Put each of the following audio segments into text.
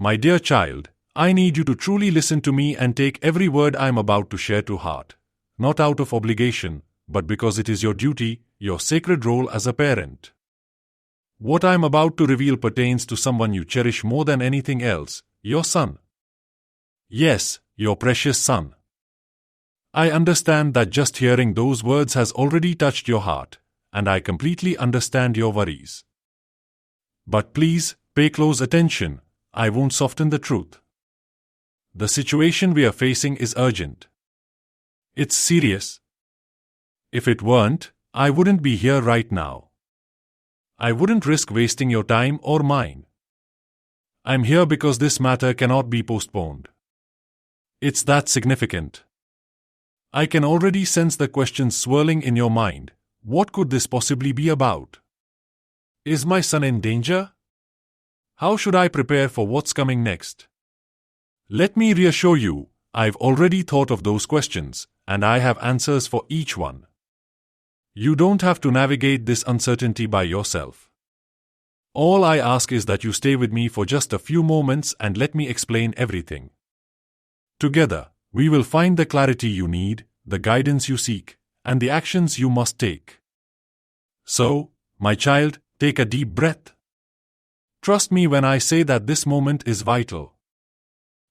My dear child, I need you to truly listen to me and take every word I am about to share to heart, not out of obligation, but because it is your duty, your sacred role as a parent. What I am about to reveal pertains to someone you cherish more than anything else, your son. Yes, your precious son. I understand that just hearing those words has already touched your heart, and I completely understand your worries. But please, pay close attention, I won't soften the truth. The situation we are facing is urgent. It's serious. If it weren't, I wouldn't be here right now. I wouldn't risk wasting your time or mine. I'm here because this matter cannot be postponed. It's that significant. I can already sense the questions swirling in your mind. What could this possibly be about? Is my son in danger? How should I prepare for what's coming next? Let me reassure you, I've already thought of those questions, and I have answers for each one. You don't have to navigate this uncertainty by yourself. All I ask is that you stay with me for just a few moments and let me explain everything. Together, we will find the clarity you need, the guidance you seek, and the actions you must take. So, my child, take a deep breath. Trust me when I say that this moment is vital.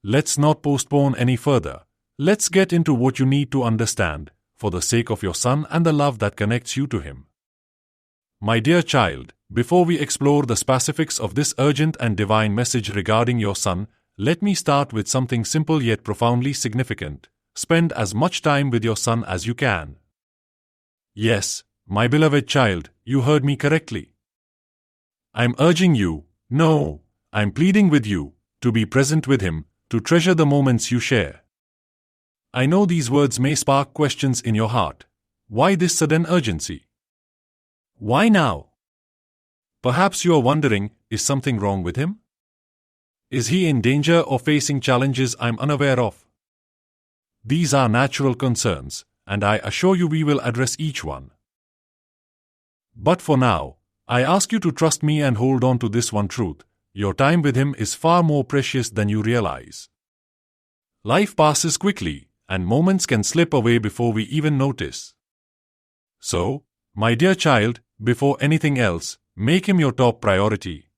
Let's not postpone any further. Let's get into what you need to understand, for the sake of your son and the love that connects you to him. My dear child, before we explore the specifics of this urgent and divine message regarding your son, let me start with something simple yet profoundly significant. Spend as much time with your son as you can. Yes, my beloved child, you heard me correctly. I'm urging you, no, I'm pleading with you, to be present with him, to treasure the moments you share. I know these words may spark questions in your heart. Why this sudden urgency? Why now? Perhaps you are wondering, is something wrong with him? Is he in danger or facing challenges I'm unaware of? These are natural concerns, and I assure you we will address each one. But for now, I ask you to trust me and hold on to this one truth: your time with him is far more precious than you realize. Life passes quickly, and moments can slip away before we even notice. So, my dear child, before anything else, make him your top priority.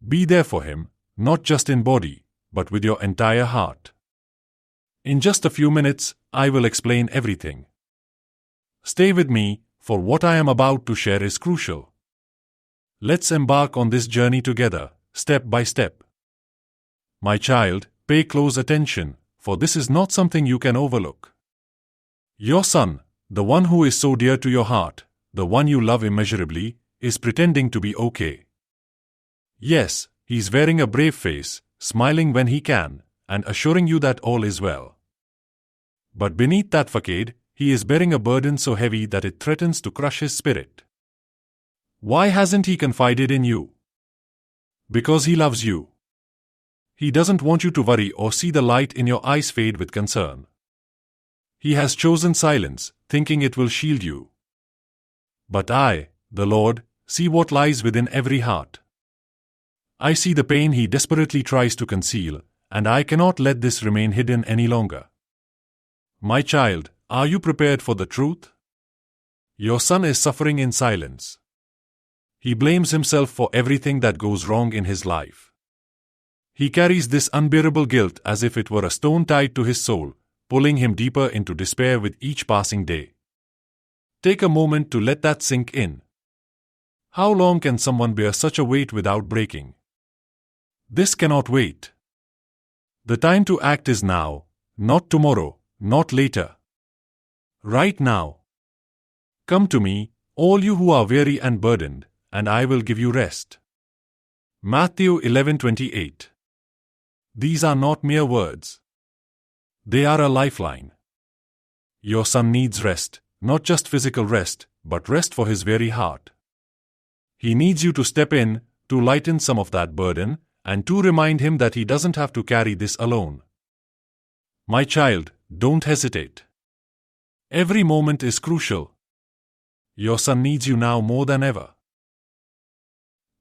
Be there for him, not just in body, but with your entire heart. In just a few minutes, I will explain everything. Stay with me, for what I am about to share is crucial. Let's embark on this journey together, step by step. My child, pay close attention, for this is not something you can overlook. Your son, the one who is so dear to your heart, the one you love immeasurably, is pretending to be okay. Yes, he's wearing a brave face, smiling when he can, and assuring you that all is well. But beneath that facade, he is bearing a burden so heavy that it threatens to crush his spirit. Why hasn't he confided in you? Because he loves you. He doesn't want you to worry or see the light in your eyes fade with concern. He has chosen silence, thinking it will shield you. But I, the Lord, see what lies within every heart. I see the pain he desperately tries to conceal, and I cannot let this remain hidden any longer. My child, are you prepared for the truth? Your son is suffering in silence. He blames himself for everything that goes wrong in his life. He carries this unbearable guilt as if it were a stone tied to his soul, pulling him deeper into despair with each passing day. Take a moment to let that sink in. How long can someone bear such a weight without breaking? This cannot wait. The time to act is now, not tomorrow, not later. Right now. Come to me, all you who are weary and burdened, and I will give you rest. Matthew 11:28. These are not mere words. They are a lifeline. Your son needs rest, not just physical rest, but rest for his weary heart. He needs you to step in, to lighten some of that burden, and to remind him that he doesn't have to carry this alone. My child, don't hesitate. Every moment is crucial. Your son needs you now more than ever.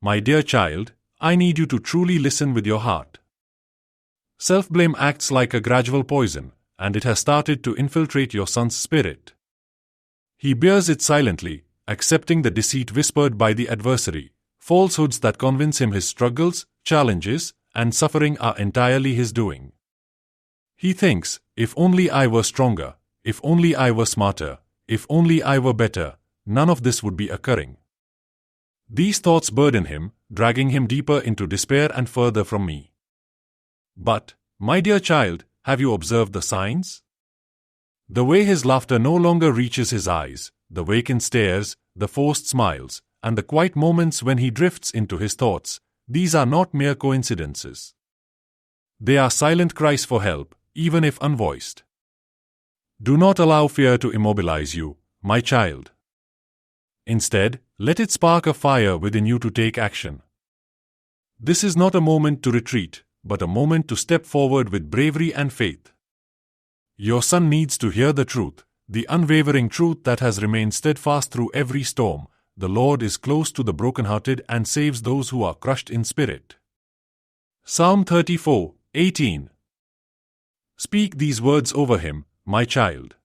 My dear child, I need you to truly listen with your heart. Self-blame acts like a gradual poison, and it has started to infiltrate your son's spirit. He bears it silently, accepting the deceit whispered by the adversary, falsehoods that convince him his struggles, challenges, and suffering are entirely his doing. He thinks, if only I were stronger, if only I were smarter, if only I were better, none of this would be occurring. These thoughts burden him, dragging him deeper into despair and further from me. But, my dear child, have you observed the signs? The way his laughter no longer reaches his eyes, the vacant stares, the forced smiles, and the quiet moments when he drifts into his thoughts, these are not mere coincidences. They are silent cries for help, even if unvoiced. Do not allow fear to immobilize you, my child. Instead, let it spark a fire within you to take action. This is not a moment to retreat, but a moment to step forward with bravery and faith. Your son needs to hear the truth, the unwavering truth that has remained steadfast through every storm. The Lord is close to the brokenhearted and saves those who are crushed in spirit. Psalm 34:18. Speak these words over him, my child.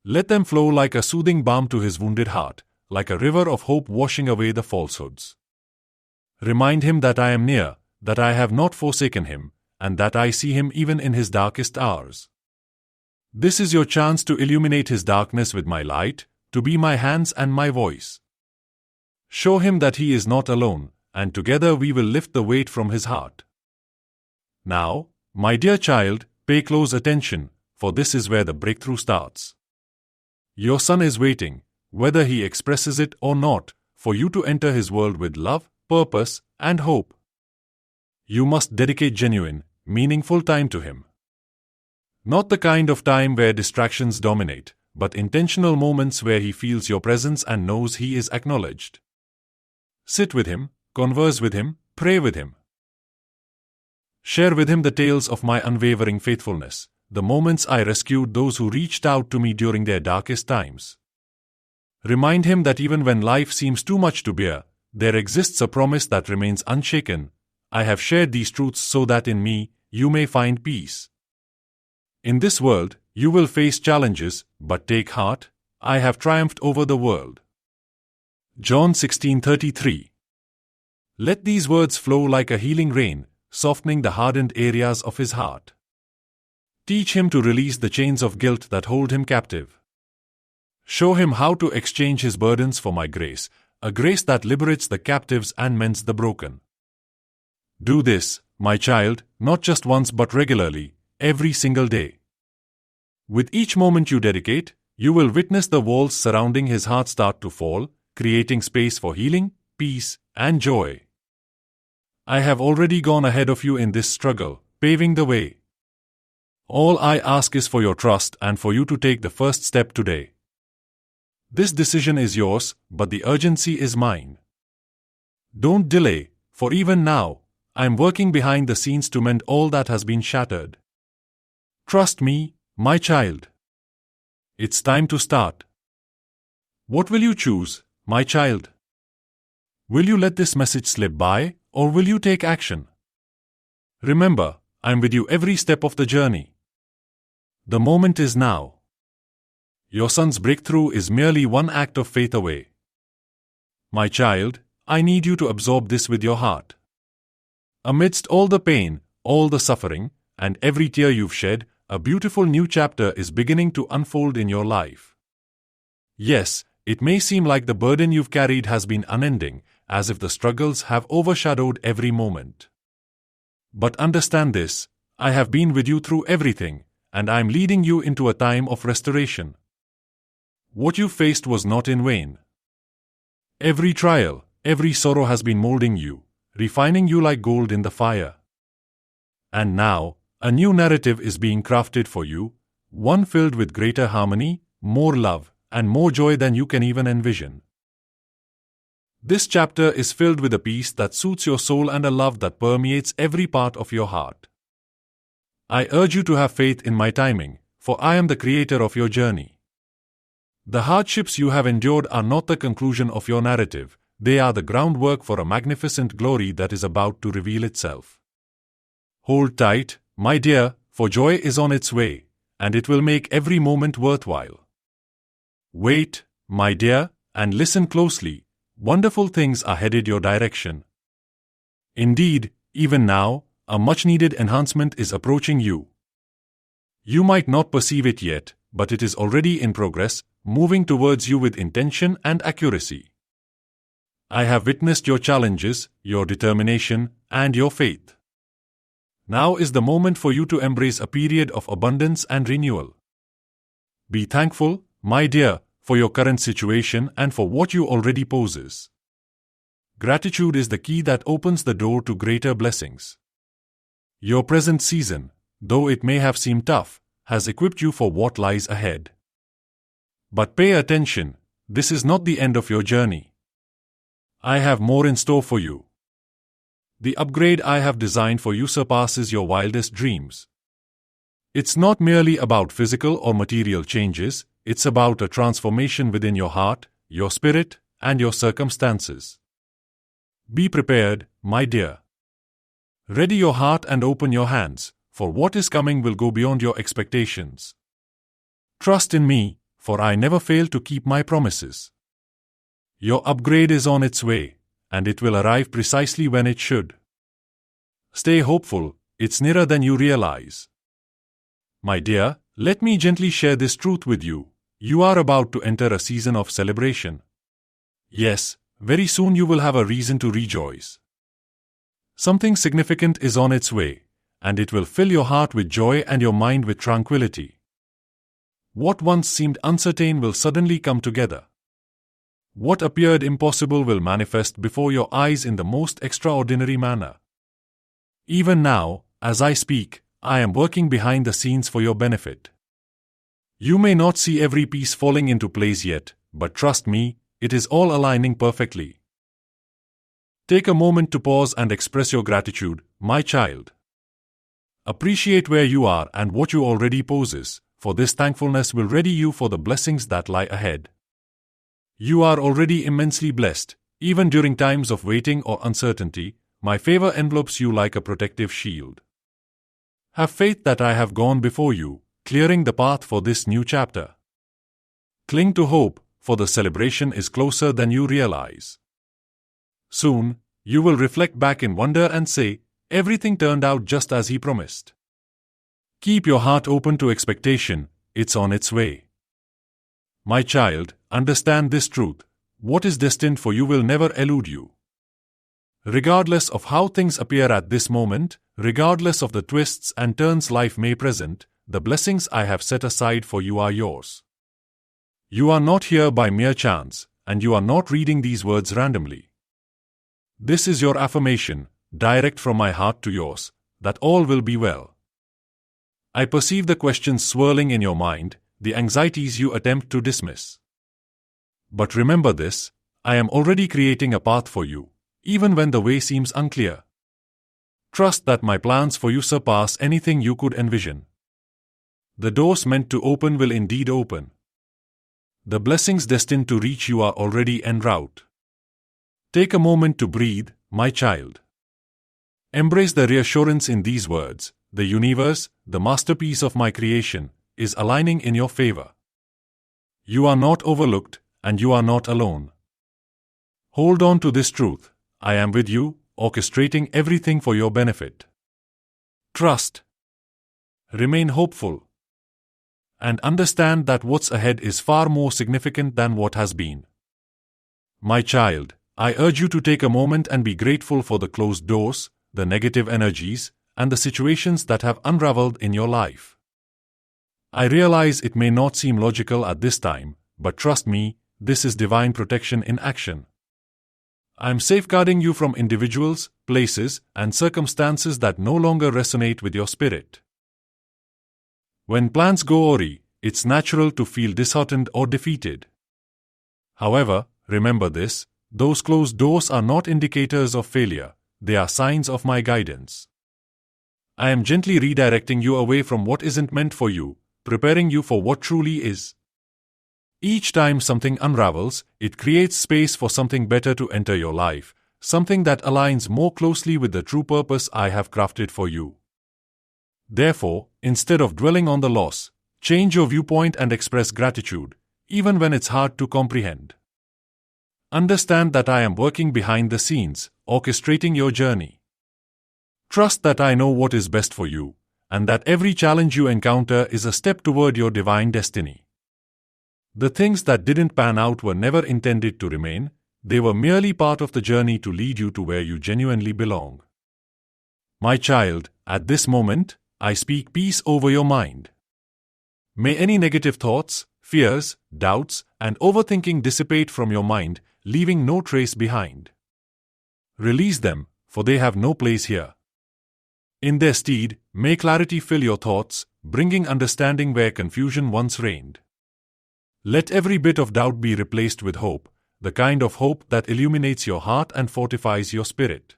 Let them flow like a soothing balm to his wounded heart, like a river of hope washing away the falsehoods. Remind him that I am near, that I have not forsaken him, and that I see him even in his darkest hours. This is your chance to illuminate his darkness with my light, to be my hands and my voice. Show him that he is not alone, and together we will lift the weight from his heart. Now, my dear child, pay close attention, for this is where the breakthrough starts. Your son is waiting, whether he expresses it or not, for you to enter his world with love, purpose, and hope. You must dedicate genuine, meaningful time to him. Not the kind of time where distractions dominate, but intentional moments where he feels your presence and knows he is acknowledged. Sit with him, converse with him, pray with him. Share with him the tales of my unwavering faithfulness, the moments I rescued those who reached out to me during their darkest times. Remind him that even when life seems too much to bear, there exists a promise that remains unshaken. I have shared these truths so that in me, you may find peace. In this world, you will face challenges, but take heart, I have triumphed over the world. John 16:33. Let these words flow like a healing rain, softening the hardened areas of his heart. Teach him to release the chains of guilt that hold him captive. Show him how to exchange his burdens for my grace, a grace that liberates the captives and mends the broken. Do this, my child, not just once but regularly, every single day. With each moment you dedicate, you will witness the walls surrounding his heart start to fall, creating space for healing, peace, and joy. I have already gone ahead of you in this struggle, paving the way. All I ask is for your trust and for you to take the first step today. This decision is yours, but the urgency is mine. Don't delay, for even now, I am working behind the scenes to mend all that has been shattered. Trust me, my child. It's time to start. What will you choose, my child? Will you let this message slip by, or will you take action? Remember, I'm with you every step of the journey. The moment is now. Your son's breakthrough is merely one act of faith away. My child, I need you to absorb this with your heart. Amidst all the pain, all the suffering, and every tear you've shed, a beautiful new chapter is beginning to unfold in your life. Yes, it may seem like the burden you've carried has been unending, as if the struggles have overshadowed every moment. But understand this, I have been with you through everything, and I'm leading you into a time of restoration. What you faced was not in vain. Every trial, every sorrow has been molding you, refining you like gold in the fire. And now, a new narrative is being crafted for you, one filled with greater harmony, more love, and more joy than you can even envision. This chapter is filled with a peace that suits your soul and a love that permeates every part of your heart. I urge you to have faith in my timing, for I am the creator of your journey. The hardships you have endured are not the conclusion of your narrative, They are the groundwork for a magnificent glory that is about to reveal itself. Hold tight, my dear, for joy is on its way, and it will make every moment worthwhile. Wait, my dear, and listen closely. Wonderful things are headed your direction. Indeed, even now, a much-needed enhancement is approaching you. You might not perceive it yet, but it is already in progress, moving towards you with intention and accuracy. I have witnessed your challenges, your determination, and your faith. Now is the moment for you to embrace a period of abundance and renewal. Be thankful, my dear, for your current situation and for what you already possess. Gratitude is the key that opens the door to greater blessings. Your present season, though it may have seemed tough, has equipped you for what lies ahead. But pay attention, this is not the end of your journey. I have more in store for you. The upgrade I have designed for you surpasses your wildest dreams. It's not merely about physical or material changes, it's about a transformation within your heart, your spirit, and your circumstances. Be prepared, my dear. Ready your heart and open your hands, for what is coming will go beyond your expectations. Trust in me, for I never fail to keep my promises. Your upgrade is on its way, and it will arrive precisely when it should. Stay hopeful, it's nearer than you realize. My dear, let me gently share this truth with you. You are about to enter a season of celebration. Yes, very soon you will have a reason to rejoice. Something significant is on its way, and it will fill your heart with joy and your mind with tranquility. What once seemed uncertain will suddenly come together. What appeared impossible will manifest before your eyes in the most extraordinary manner. Even now, as I speak, I am working behind the scenes for your benefit. You may not see every piece falling into place yet, but trust me, it is all aligning perfectly. Take a moment to pause and express your gratitude, my child. Appreciate where you are and what you already possess, for this thankfulness will ready you for the blessings that lie ahead. You are already immensely blessed, even during times of waiting or uncertainty. My favor envelopes you like a protective shield. Have faith that I have gone before you, clearing the path for this new chapter. Cling to hope, for the celebration is closer than you realize. Soon, you will reflect back in wonder and say, everything turned out just as he promised. Keep your heart open to expectation, it's on its way. My child, understand this truth, what is destined for you will never elude you. Regardless of how things appear at this moment, regardless of the twists and turns life may present, the blessings I have set aside for you are yours. You are not here by mere chance, and you are not reading these words randomly. This is your affirmation, direct from my heart to yours, that all will be well. I perceive the questions swirling in your mind, the anxieties you attempt to dismiss. But remember this, I am already creating a path for you, even when the way seems unclear. Trust that my plans for you surpass anything you could envision. The doors meant to open will indeed open. The blessings destined to reach you are already en route. Take a moment to breathe, my child. Embrace the reassurance in these words. The universe, the masterpiece of my creation, is aligning in your favor. You are not overlooked, and you are not alone. Hold on to this truth. I am with you, orchestrating everything for your benefit. Trust. Remain hopeful. And understand that what's ahead is far more significant than what has been. My child, I urge you to take a moment and be grateful for the closed doors, the negative energies, and the situations that have unraveled in your life. I realize it may not seem logical at this time, but trust me, this is divine protection in action. I am safeguarding you from individuals, places, and circumstances that no longer resonate with your spirit. When plans go awry, it's natural to feel disheartened or defeated. However, remember this, those closed doors are not indicators of failure, they are signs of my guidance. I am gently redirecting you away from what isn't meant for you, preparing you for what truly is. Each time something unravels, it creates space for something better to enter your life, something that aligns more closely with the true purpose I have crafted for you. Therefore, instead of dwelling on the loss, change your viewpoint and express gratitude, even when it's hard to comprehend. Understand that I am working behind the scenes, orchestrating your journey. Trust that I know what is best for you, and that every challenge you encounter is a step toward your divine destiny. The things that didn't pan out were never intended to remain, they were merely part of the journey to lead you to where you genuinely belong. My child, at this moment, I speak peace over your mind. May any negative thoughts, fears, doubts, and overthinking dissipate from your mind, leaving no trace behind. Release them, for they have no place here. In their stead, may clarity fill your thoughts, bringing understanding where confusion once reigned. Let every bit of doubt be replaced with hope, the kind of hope that illuminates your heart and fortifies your spirit.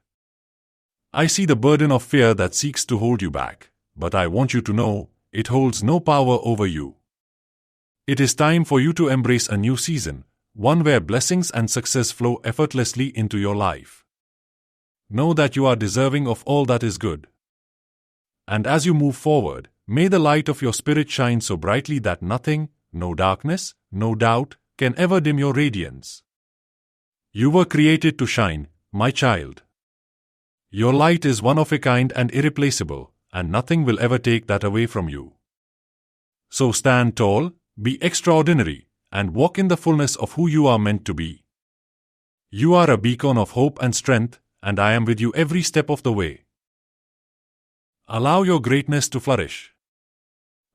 I see the burden of fear that seeks to hold you back, but I want you to know, it holds no power over you. It is time for you to embrace a new season, one where blessings and success flow effortlessly into your life. Know that you are deserving of all that is good. And as you move forward, may the light of your spirit shine so brightly that nothing, no darkness, no doubt, can ever dim your radiance. You were created to shine, my child. Your light is one of a kind and irreplaceable, and nothing will ever take that away from you. So stand tall, be extraordinary, and walk in the fullness of who you are meant to be. You are a beacon of hope and strength, and I am with you every step of the way. Allow your greatness to flourish.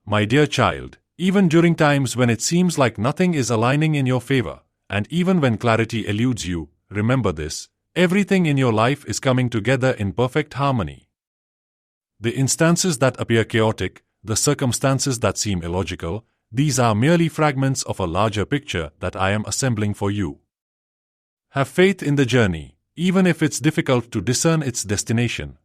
My dear child, even during times when it seems like nothing is aligning in your favor, and even when clarity eludes you, remember this: everything in your life is coming together in perfect harmony. The instances that appear chaotic, the circumstances that seem illogical, these are merely fragments of a larger picture that I am assembling for you. Have faith in the journey, even if it's difficult to discern its destination.